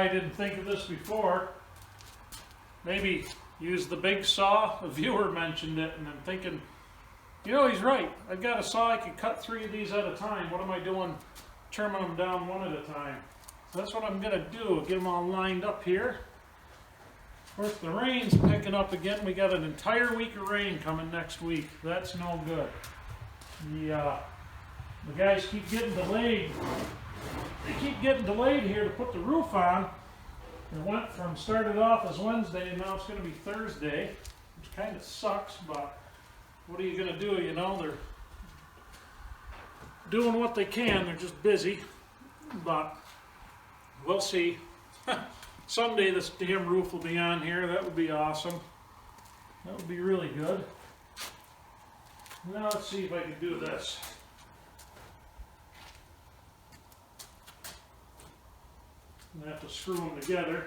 why I didn't think of this before. Maybe use the big saw. A viewer mentioned it, and I'm thinking, you know, he's right. I've got a saw, I can cut 3 of these at a time. What am I doing trimming them down one at a time? So that's what I'm going to do, get them all lined up here. Of course, the rain's picking up again. We got an entire week of rain coming next week. That's no good. The guys keep getting delayed. They keep getting delayed here to put the roof on. It started off as Wednesday, and now it's going to be Thursday, which kind of sucks, but what are you going to do? You know, they're doing what they can. They're just busy, but we'll see. Someday this damn roof will be on here. That would be awesome. That would be really good. Now let's see if I can do this. I'm going to have to screw them together.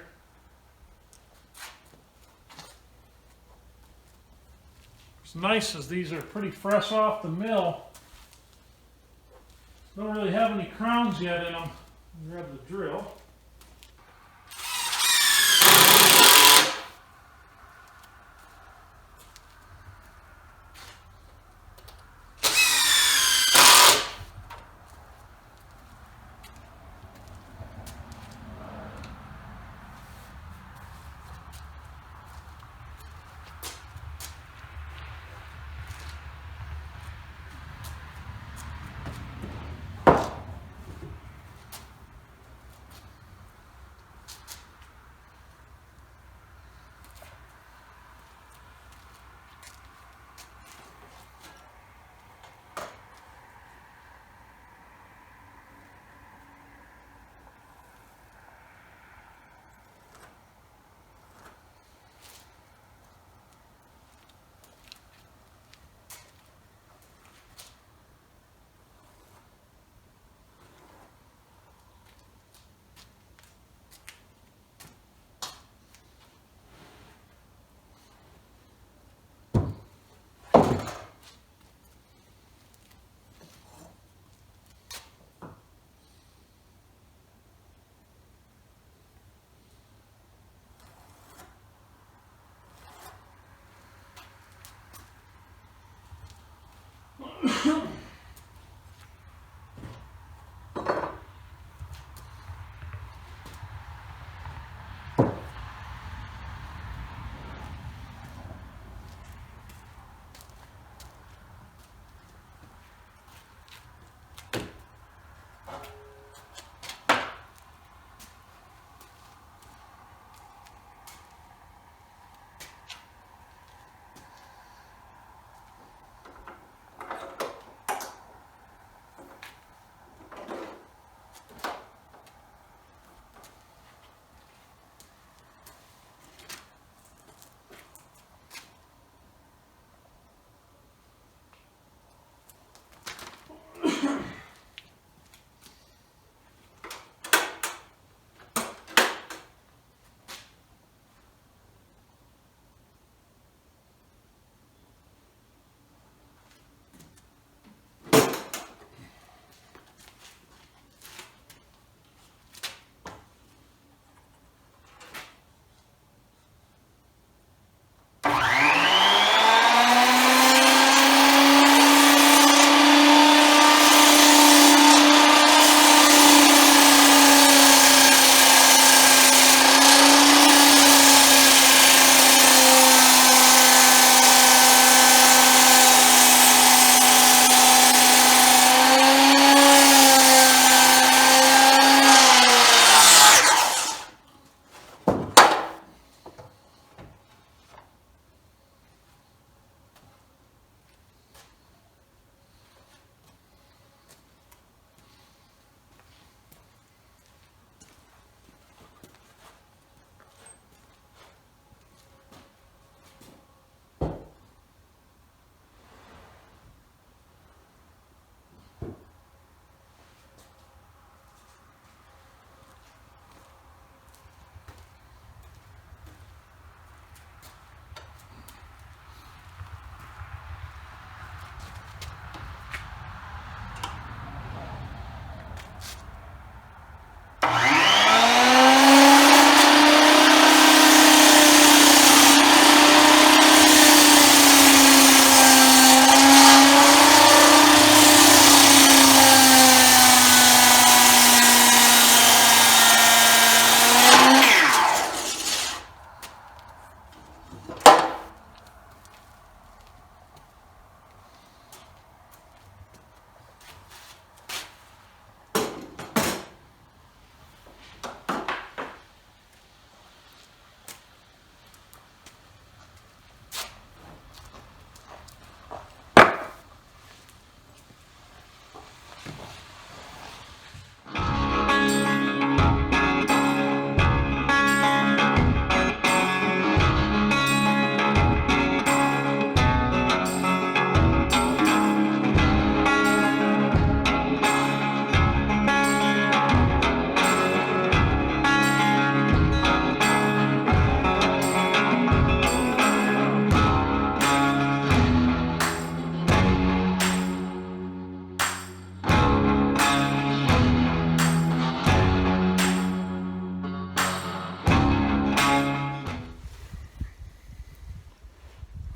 What's nice is these are pretty fresh off the mill. Don't really have any crowns yet in them. Grab the drill.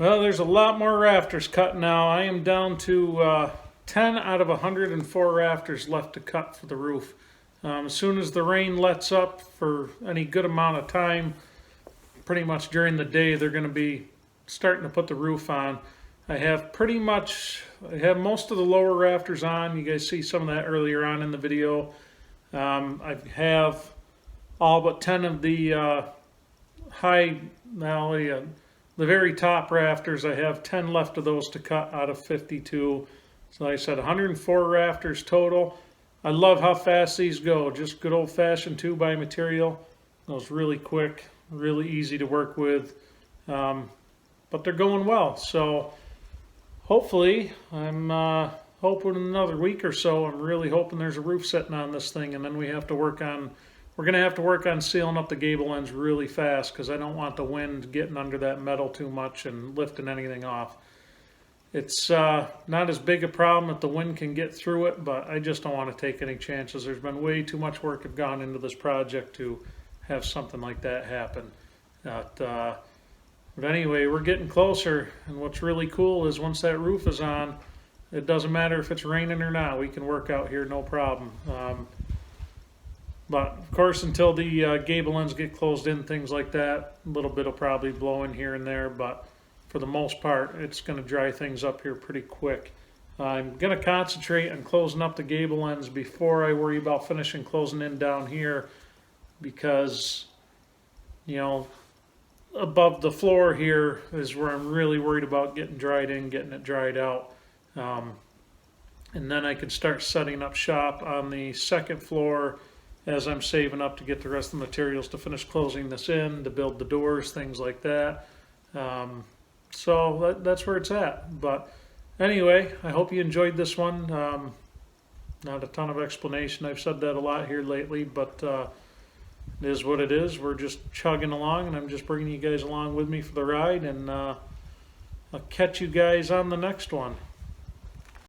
Well, there's a lot more rafters cut now. I am down to 10 out of 104 rafters left to cut for the roof. As soon as the rain lets up for any good amount of time, pretty much during the day, they're going to be starting to put the roof on. I have most of the lower rafters on. You guys see some of that earlier on in the video. I have all but 10 of the the very top rafters. I have 10 left of those to cut out of 52. So like I said, 104 rafters total. I love how fast these go. Just good old-fashioned 2x material. Goes really quick, really easy to work with. But they're going well. So hopefully, I'm hoping in another week or so, I'm really hoping there's a roof sitting on this thing, and then we're going to have to work on sealing up the gable ends really fast, because I don't want the wind getting under that metal too much and lifting anything off. It's not as big a problem that the wind can get through it, but I just don't want to take any chances. There's been way too much work have gone into this project to have something like that happen. But anyway, we're getting closer, and what's really cool is once that roof is on, it doesn't matter if it's raining or not. We can work out here no problem. But of course, until the gable ends get closed in, things like that, a little bit will probably blow in here and there, but for the most part, it's going to dry things up here pretty quick. I'm going to concentrate on closing up the gable ends before I worry about finishing closing in down here, because, you know, above the floor here is where I'm really worried about getting dried in, getting it dried out. And then I can start setting up shop on the second floor as I'm saving up to get the rest of the materials to finish closing this in, to build the doors, things like that. So that's where it's at. But anyway, I hope you enjoyed this one. Not a ton of explanation. I've said that a lot here lately, but it is what it is. We're just chugging along, and I'm just bringing you guys along with me for the ride, and I'll catch you guys on the next one.